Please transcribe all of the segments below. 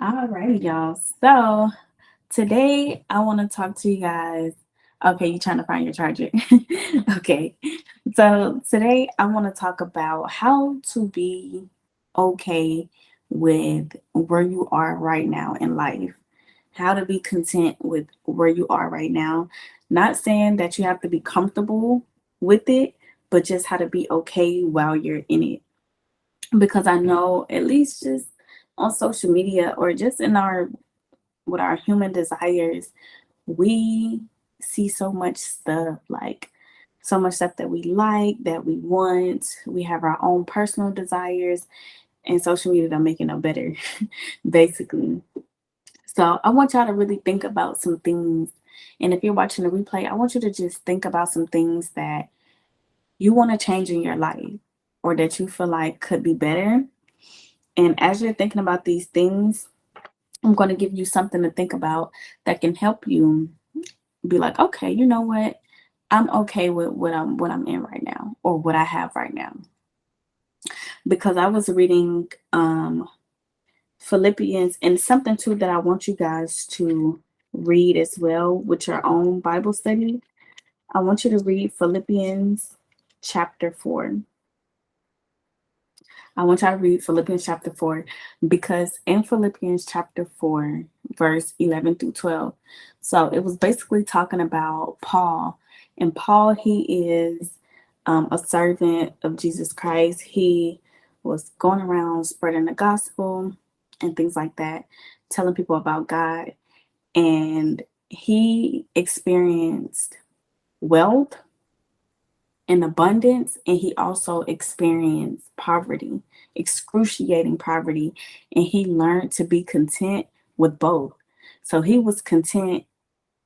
Alrighty, y'all. So today I want to talk to you guys. Okay, you trying to find your charger. Okay. So today I want to talk about how to be okay with where you are right now in life. How to be content with where you are right now. Not saying that you have to be comfortable with it, but just how to be okay while you're in it. Because I know at least just on social media or just in our with our human desires, we see so much stuff, like so much stuff that we like, that we want. We have our own personal desires, and social media don't make it no better, basically. So I want y'all to really think about some things. And if you're watching the replay, I want you to just think about some things that you want to change in your life or that you feel like could be better. And as you're thinking about these things, I'm going to give you something to think about that can help you be like, okay, you know what? I'm okay with what I'm in right now or what I have right now. Because I was reading Philippians, and something too that I want you guys to read as well with your own Bible study. I want you to read Philippians chapter 4. I want y'all to read Philippians chapter 4 because in Philippians chapter 4, verse 11 through 12, so it was basically talking about Paul. And Paul, he is a servant of Jesus Christ. He was going around spreading the gospel and things like that, telling people about God. And he experienced wealth in abundance, and he also experienced poverty, excruciating poverty, and he learned to be content with both. So he was content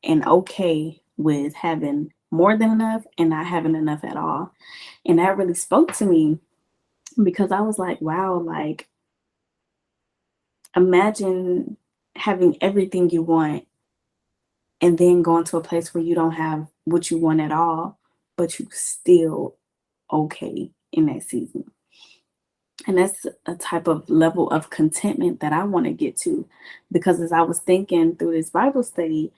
and okay with having more than enough and not having enough at all. And that really spoke to me because I was like, wow, like imagine having everything you want and then going to a place where you don't have what you want at all, but you still okay in that season. And that's a type of level of contentment that I want to get to. Because as I was thinking through this Bible study,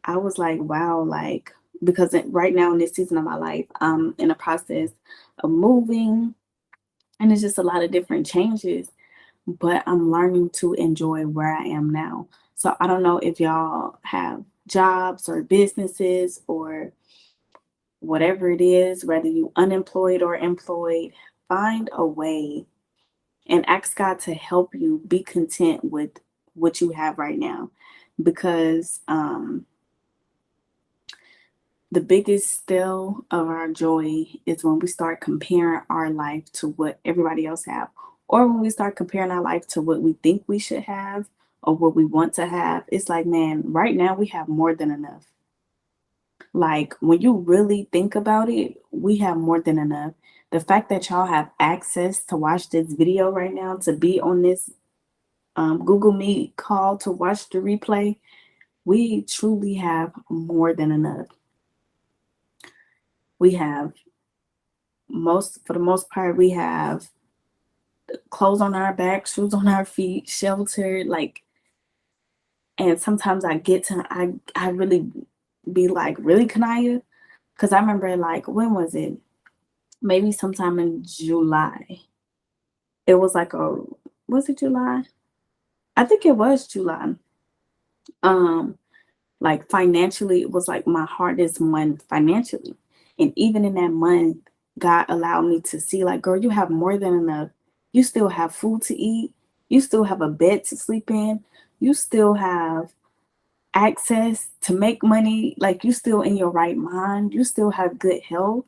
I was like, wow, like, because right now in this season of my life, I'm in a process of moving, and it's just a lot of different changes, but I'm learning to enjoy where I am now. So I don't know if y'all have jobs or businesses or whatever it is, whether you unemployed or employed, find a way and ask God to help you be content with what you have right now. Because the biggest still of our joy is when we start comparing our life to what everybody else have, or when we start comparing our life to what we think we should have or what we want to have. It's like, man, right now we have more than enough. Like when you really think about it, we have more than enough. The fact that y'all have access to watch this video right now, to be on this Google Meet call to watch the replay, we truly have more than enough. We have for the most part, we have clothes on our back, shoes on our feet, shelter, like, and sometimes I really be like, really, Kanaya? Because I remember, like, when was it? Maybe sometime in July. It was like was it July? I think it was July. Um, like financially, it was like my hardest month financially. And even in that month, God allowed me to see, like, girl, you have more than enough. You still have food to eat. You still have a bed to sleep in. You still have access to make money. Like, you still in your right mind. You still have good health.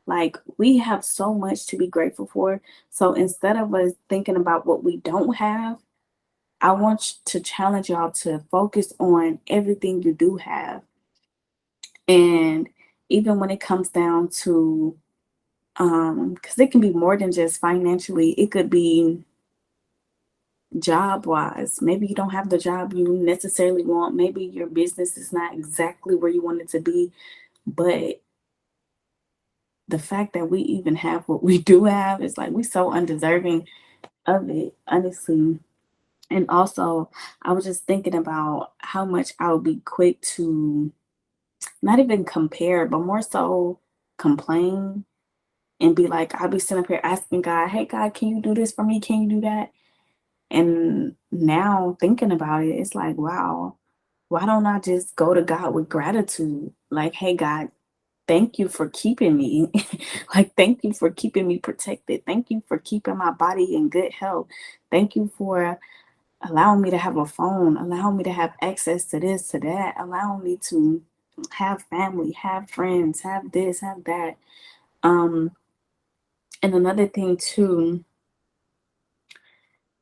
Like, we have so much to be grateful for. So instead of us thinking about what we don't have, I want to challenge y'all to focus on everything you do have. And even when it comes down to, because it can be more than just financially, it could be job wise. Maybe you don't have the job you necessarily want. Maybe your business is not exactly where you want it to be. But the fact that we even have what we do have is like we so undeserving of it, honestly. And also, I was just thinking about how much I would be quick to not even compare, but more so complain and be like, I'll be sitting up here asking God, hey, God, can you do this for me? Can you do that? And now thinking about it, it's like, wow, why don't I just go to God with gratitude? Like, hey, God, thank you for keeping me. Like, thank you for keeping me protected. Thank you for keeping my body in good health. Thank you for allowing me to have a phone, allowing me to have access to this, to that, allowing me to have family, have friends, have this, have that. Um, and another thing too,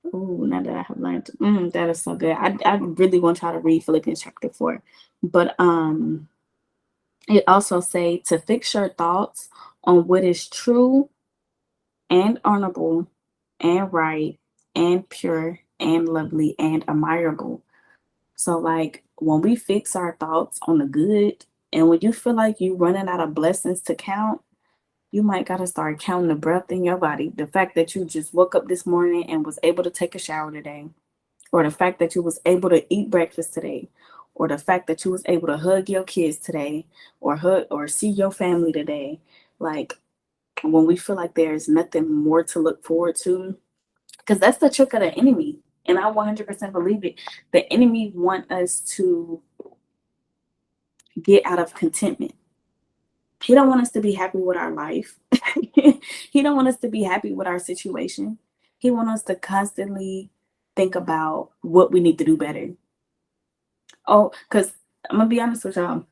ooh, now that I have learned, that is so good. I really want y'all to read Philippians chapter 4. But it also say to fix your thoughts on what is true and honorable and right and pure and lovely and admirable. So like when we fix our thoughts on the good, and when you feel like you running out of blessings to count, you might gotta start counting the breath in your body. The fact that you just woke up this morning and was able to take a shower today, or the fact that you was able to eat breakfast today, or the fact that you was able to hug your kids today, or hug or see your family today. Like when we feel like there's nothing more to look forward to, because that's the trick of the enemy. And I 100% believe it. The enemy want us to get out of contentment. He don't want us to be happy with our life. He don't want us to be happy with our situation. He want us to constantly think about what we need to do better. Oh, because I'm gonna be honest with y'all.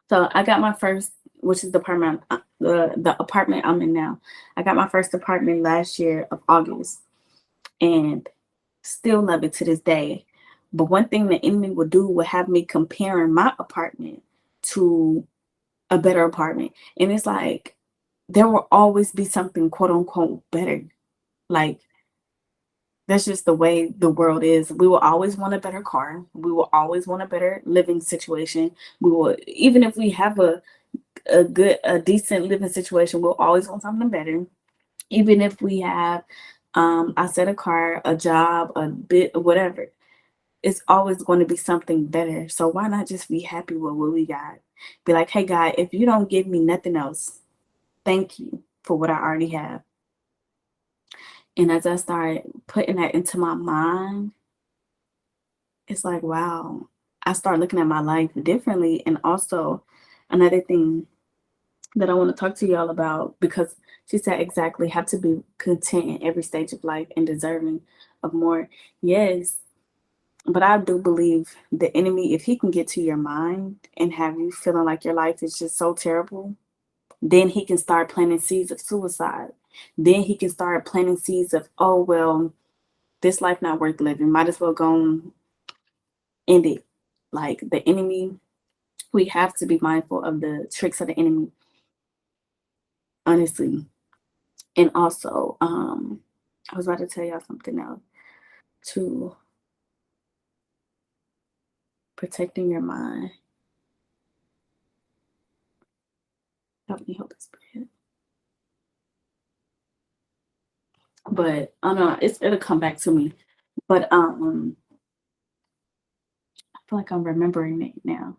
So I got my first, which is the apartment, the apartment I'm in now. I got my first apartment last year of August, and still love it to this day. But one thing the enemy would do would have me comparing my apartment to a better apartment. And it's like there will always be something quote unquote better. Like that's just the way the world is. We will always want a better car. We will always want a better living situation. We will, even if we have a decent living situation, we'll always want something better. Even if we have I said a car, a job, a bit, whatever, it's always going to be something better. So why not just be happy with what we got? Be like, hey God, if you don't give me nothing else, thank you for what I already have. And as I start putting that into my mind, it's like, wow, I start looking at my life differently. And also, another thing that I want to talk to y'all about, because she said exactly have to be content in every stage of life and deserving of more. Yes, but I do believe the enemy, if he can get to your mind and have you feeling like your life is just so terrible, then he can start planting seeds of suicide. Then he can start planting seeds of, oh, well, this life not worth living. Might as well go and end it. Like the enemy, we have to be mindful of the tricks of the enemy, honestly. And also, I was about to tell y'all something else to protecting your mind. Help me, Holy Spirit. But I don't know, it'll come back to me. But I feel like I'm remembering it now.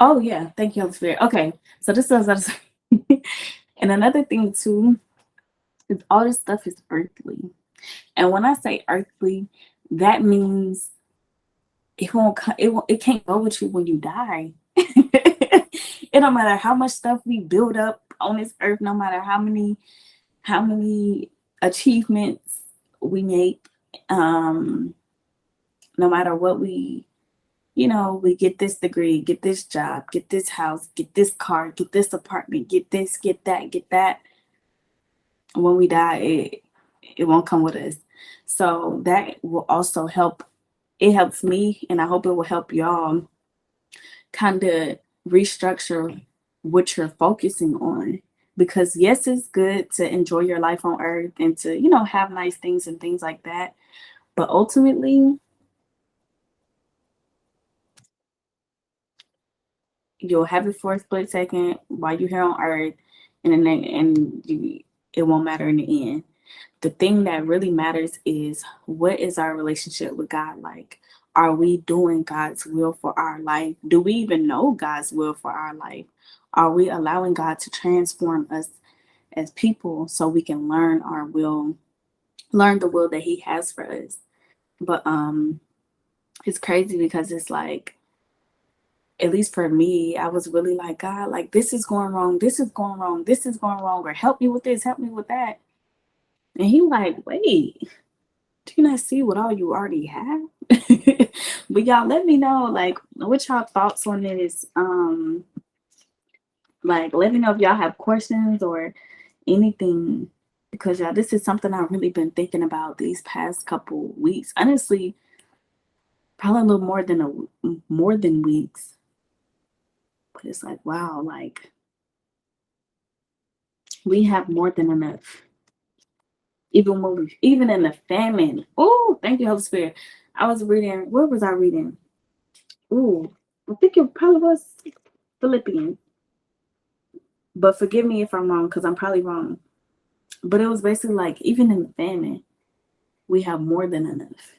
Oh yeah, thank you, Holy Spirit. Okay, so this is and another thing too is all this stuff is earthly. And when I say earthly, that means it can't go with you when you die. It don't matter how much stuff we build up on this earth, no matter how many achievements we make, um, no matter what we get this degree, get this job, get this house, get this car, get this apartment, get this, get that, get that. When we die, it won't come with us. So that will also help. It helps me, and I hope it will help y'all kind of restructure what you're focusing on. Because yes, it's good to enjoy your life on earth and to, have nice things and things like that. But ultimately, you'll have it for a split second while you're here on earth. it won't matter in the end. The thing that really matters is, what is our relationship with God like? Are we doing God's will for our life? Do we even know God's will for our life? Are we allowing God to transform us as people so we can learn the will that He has for us? But it's crazy because it's like, at least for me, I was really like, God, like, this is going wrong, this is going wrong, this is going wrong, or help me with this, help me with that. And He like, wait, do you not see what all you already have? But y'all, let me know, like, what y'all thoughts on this. Like, let me know if y'all have questions or anything, because y'all, this is something I've really been thinking about these past couple weeks. Honestly, probably a little more than weeks. But it's like, wow, like, we have more than enough. Even in the famine. Oh, thank you, Holy Spirit. I was reading, what was I reading? Ooh, I think it probably was Philippians. But forgive me if I'm wrong, because I'm probably wrong. But it was basically like, even in the famine, we have more than enough.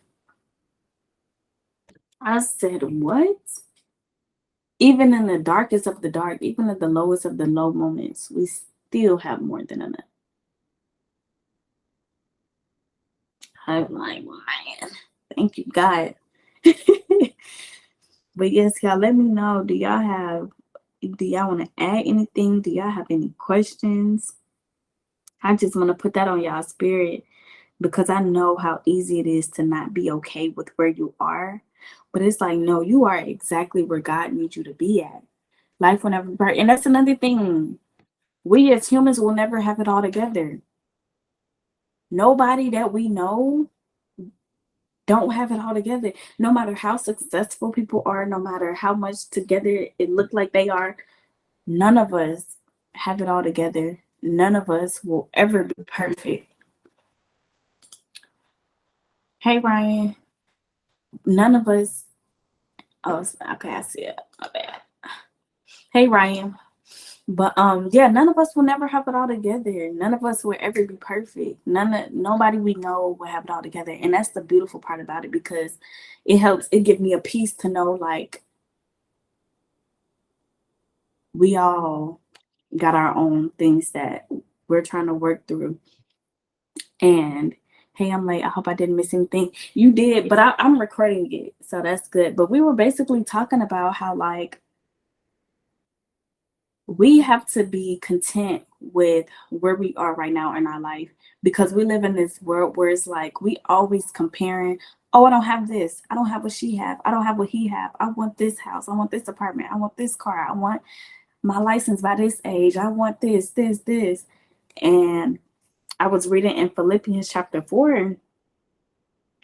I said, what? Even in the darkest of the dark, even at the lowest of the low moments, we still have more than enough. I'm like, man, thank you, God. But yes, y'all, let me know. Do y'all want to add anything? Do y'all have any questions? I just want to put that on y'all spirit, because I know how easy it is to not be okay with where you are. But it's like, no, you are exactly where God needs you to be at. Life will never break. And that's another thing. We as humans will never have it all together. Nobody that we know don't have it all together. No matter how successful people are, no matter how much together it look like they are, none of us have it all together. None of us will ever be perfect. Hey, Ryan. None of us. Oh, okay, I see it. My bad. Hey, Ryan. But yeah, none of us will never have it all together. None of us will ever be perfect. Nobody we know will have it all together. And that's the beautiful part about it, because it gives me a peace to know, like, we all got our own things that we're trying to work through. And hey, I'm late. I hope I didn't miss anything. You did, but I'm recording it, so that's good. But we were basically talking about how, like, we have to be content with where we are right now in our life, because we live in this world where it's like, we always comparing. Oh, I don't have this, I don't have what she have, I don't have what he have, I want this house, I want this apartment, I want this car, I want my license by this age, I want this. And I was reading in Philippians chapter 4,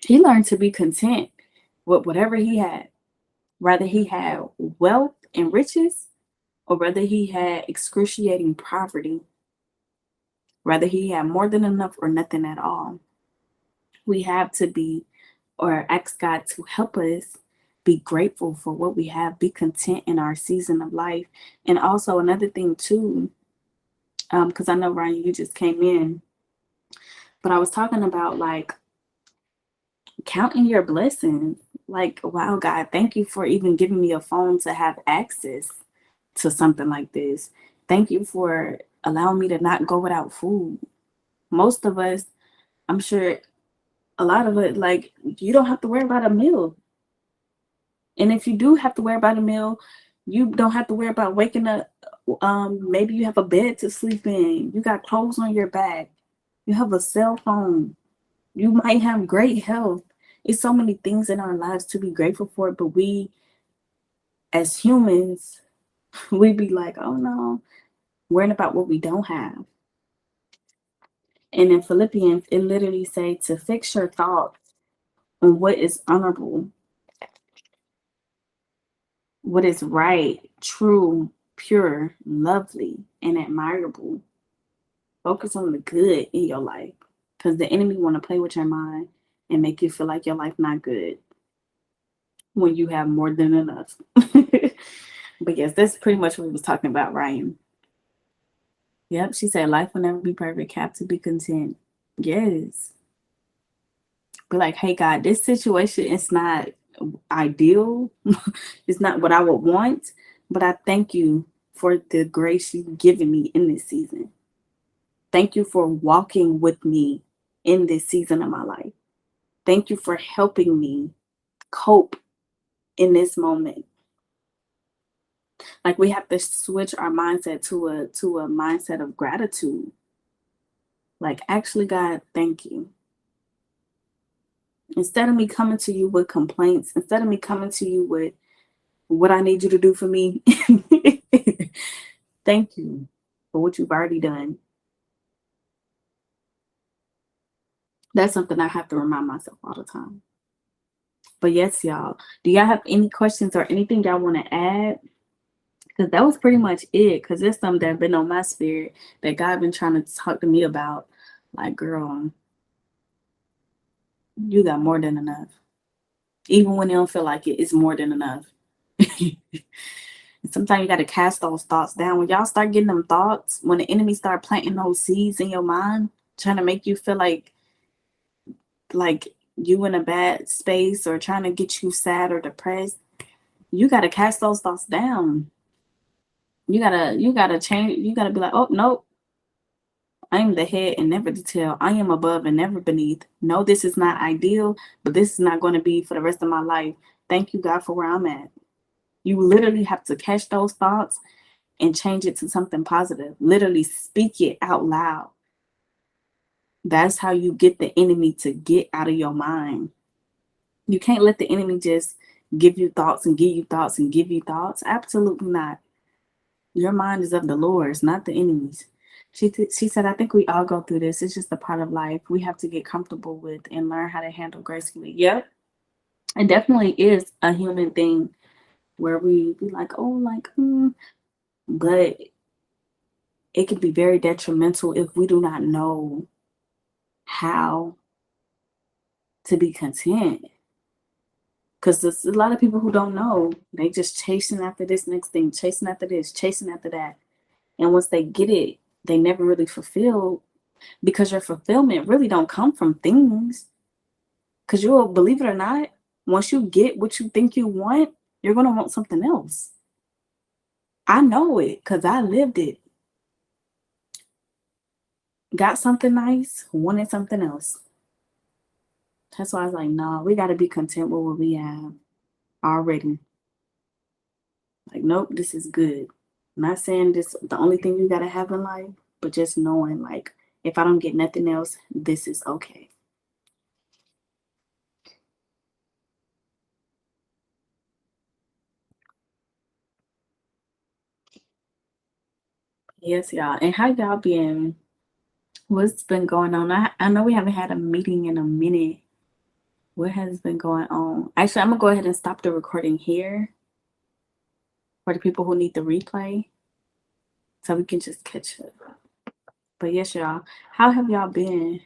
he learned to be content with whatever he had, whether he had wealth and riches, or whether he had excruciating poverty, whether he had more than enough or nothing at all. We have to be, or ask God to help us be grateful for what we have, be content in our season of life. And also another thing too, because I know, Ryan, you just came in, but I was talking about, like, counting your blessings. Like, wow, God, thank you for even giving me a phone to have access to something like this. Thank you for allowing me to not go without food. Most of us, I'm sure a lot of it, like, you don't have to worry about a meal. And if you do have to worry about a meal, you don't have to worry about waking up. Maybe you have a bed to sleep in. You got clothes on your back. You have a cell phone. You might have great health. It's so many things in our lives to be grateful for, but we as humans, we be like, oh no, worrying about what we don't have. And in Philippians, it literally say to fix your thoughts on what is honorable, what is right, true, pure, lovely, and admirable. Focus on the good in your life, because the enemy want to play with your mind and make you feel like your life not good when you have more than enough. But yes, that's pretty much what we was talking about, Ryan. Yep, she said life will never be perfect. Have to be content. Yes. Be like, hey God, this situation is not ideal. It's not what I would want, but I thank you for the grace you've given me in this season. Thank you for walking with me in this season of my life. Thank you for helping me cope in this moment. Like we have to switch our mindset to a mindset of gratitude. Like actually, God, thank you. Instead of me coming to you with complaints, instead of me coming to you with what I need you to do for me, thank you for what you've already done. That's something I have to remind myself all the time. But yes, y'all, do y'all have any questions or anything y'all want to add? Because that was pretty much it. Because there's something that been on my spirit that God been trying to talk to me about. Like, girl, you got more than enough. Even when they don't feel like it, it's more than enough. Sometimes you got to cast those thoughts down. When y'all start getting them thoughts, when the enemy start planting those seeds in your mind, trying to make you feel like you in a bad space or trying to get you sad or depressed, you got to cast those thoughts down. You gotta change. You gotta be like, oh nope, I am the head and never the tail. I am above and never beneath. No, this is not ideal, but this is not going to be for the rest of my life. Thank you, God, for where I'm at. You literally have to catch those thoughts and change it to something positive. Literally speak it out loud. That's how you get the enemy to get out of your mind. You can't let the enemy just give you thoughts and give you thoughts and give you thoughts. Absolutely not. Your mind is of the Lord's, not the enemy's. She said, I think we all go through this. It's just a part of life we have to get comfortable with and learn how to handle gracefully. Yep. It definitely is a human thing where we be like, oh, like, but it can be very detrimental if we do not know how to be content. Because there's a lot of people who don't know. They just chasing after this next thing, chasing after this, chasing after that. And once they get it, they never really fulfill because your fulfillment really don't come from things. Because you'll believe it or not, once you get what you think you want, you're going to want something else. I know it because I lived it. Got something nice, wanted something else. That's why I was like, no, we got to be content with what we have already. Like, nope, this is good. I'm not saying this the only thing you got to have in life, but just knowing, like, if I don't get nothing else, this is okay. Yes, y'all. And how y'all been? What's been going on? I know we haven't had a meeting in a minute. What has been going on? Actually, I'm gonna go ahead and stop the recording here for the people who need the replay so we can just catch up. But yes, y'all, how have y'all been?